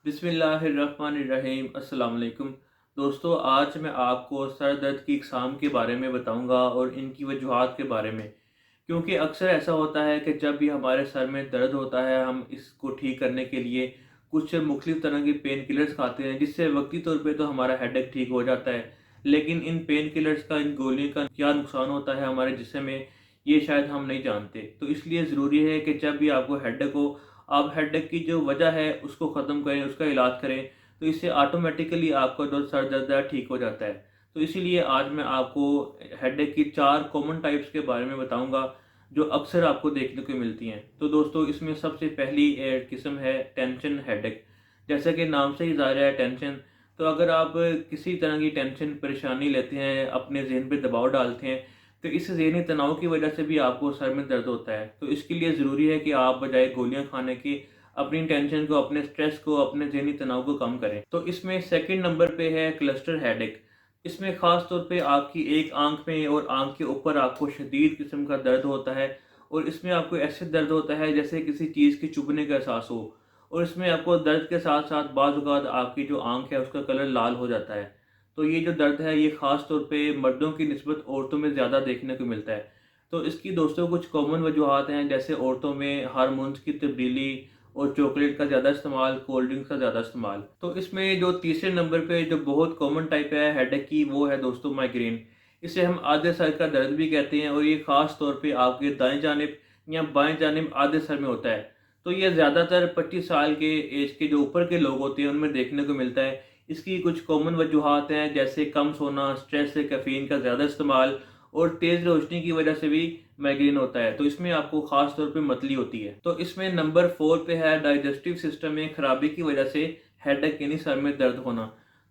बिस्मिल्लाहिर्रहमानिर्रहीम। अस्सलाम वालेकुम दोस्तों, आज मैं आपको सर दर्द की अक़साम के बारे में बताऊंगा और इनकी वजूहात के बारे में। क्योंकि अक्सर ऐसा होता है कि जब भी हमारे सर में दर्द होता है, हम इसको ठीक करने के लिए कुछ मुख्तलिफ़ तरह की पेन किलर्स खाते हैं, जिससे वक्ती तौर पे तो हमारा हेडेक ठीक हो जाता है। लेकिन इन पेन किलर्स का, इन गोलियों का क्या नुकसान होता है हमारे जिस्म में, ये शायद हम नहीं जानते। तो इसलिए ज़रूरी है कि जब भी आपको हेडेक हो, आप हेडेक की जो वजह है उसको ख़त्म करें, उसका इलाज करें। तो इससे ऑटोमेटिकली आपका जो सर दर्द है ठीक हो जाता है। तो इसीलिए आज मैं आपको हेडेक की 4 कॉमन टाइप्स के बारे में बताऊंगा, जो अक्सर आपको देखने को मिलती हैं। तो दोस्तों, इसमें सबसे पहली किस्म है टेंशन हेडेक। जैसा कि नाम से ही ज़ाहिर है, टेंशन। तो अगर आप किसी तरह की टेंशन परेशानी लेते हैं, अपने ज़हन पे दबाव डालते हैं, तो इस ज़हनी तनाव की वजह से भी आपको सर में दर्द होता है। तो इसके लिए ज़रूरी है कि आप बजाय गोलियाँ खाने के अपनी टेंशन को, अपने स्ट्रेस को, अपने ज़हनी तनाव को कम करें। तो इसमें सेकंड नंबर पे है क्लस्टर हेडेक। इसमें ख़ास तौर पे आपकी एक आँख में और आँख के ऊपर आपको शदीद किस्म का दर्द होता है, और इसमें आपको ऐसे दर्द होता है जैसे किसी चीज़ के चुभने का एहसास हो। और इसमें आपको दर्द के साथ-साथ बाज़ औक़ात आपकी जो आँख है उसका कलर लाल हो जाता है। तो ये जो दर्द है, ये ख़ास तौर पे मर्दों की निस्बत औरतों में ज़्यादा देखने को मिलता है। तो इसकी दोस्तों कुछ कॉमन वजूहात हैं, जैसे औरतों में हार्मोन्स की तब्दीली और चॉकलेट का ज़्यादा इस्तेमाल, कोल्ड ड्रिंक्स का ज़्यादा इस्तेमाल। तो इसमें जो तीसरे नंबर पे जो बहुत कॉमन टाइप है हेडेक की, वो है दोस्तों माइग्रेन। इसे हम आधे सर का दर्द भी कहते हैं, और ये ख़ास तौर पे आपके दाएँ जानिब या बाएँ जानिब आधे सर में होता है। तो ये ज़्यादातर 25 साल के एज के जो ऊपर के लोग होते हैं उनमें देखने को मिलता है। इसकी कुछ कॉमन वजूहात हैं, जैसे कम सोना, स्ट्रेस से कैफ़ीन का ज़्यादा इस्तेमाल और तेज़ रोशनी की वजह से भी माइग्रेन होता है। तो इसमें आपको ख़ास तौर पे मतली होती है। तो इसमें नंबर 4 पे है डाइजेस्टिव सिस्टम में ख़राबी की वजह से हेडेक यानी सर में दर्द होना।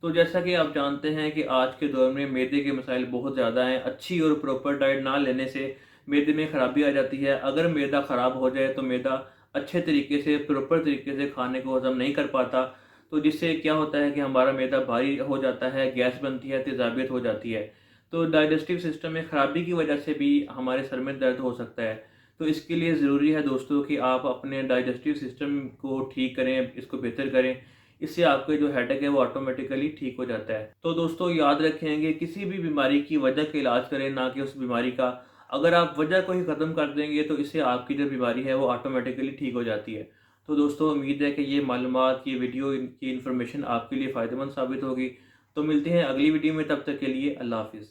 तो जैसा कि आप जानते हैं कि आज के दौर में मैदे के मसाइल बहुत ज़्यादा हैं। अच्छी और प्रॉपर डाइट ना लेने से मैदे में ख़राबी आ जाती है। अगर मैदा ख़राब हो जाए तो मैदा अच्छे तरीके से, प्रॉपर तरीके से खाने को हज़म नहीं कर पाता। तो जिससे क्या होता है कि हमारा मैदा भारी हो जाता है, गैस बनती है, तेज़ाबियत हो जाती है। तो डाइजेस्टिव सिस्टम में ख़राबी की वजह से भी हमारे सर में दर्द हो सकता है। तो इसके लिए ज़रूरी है दोस्तों कि आप अपने डाइजेस्टिव सिस्टम को ठीक करें, इसको बेहतर करें। इससे आपके जो हेडेक है वो ऑटोमेटिकली ठीक हो जाता है। तो दोस्तों, याद रखेंगे, किसी भी बीमारी की वजह का इलाज करें, ना कि उस बीमारी का। अगर आप वजह को ही ख़त्म कर देंगे तो इससे आपकी जो बीमारी है वो ऑटोमेटिकली ठीक हो जाती है। तो दोस्तों, उम्मीद है कि ये मालूमात, ये वीडियो, इनकी इन्फॉर्मेशन आपके लिए फ़ायदेमंद साबित होगी। तो मिलते हैं अगली वीडियो में, तब तक के लिए अल्लाह हाफ़िज़।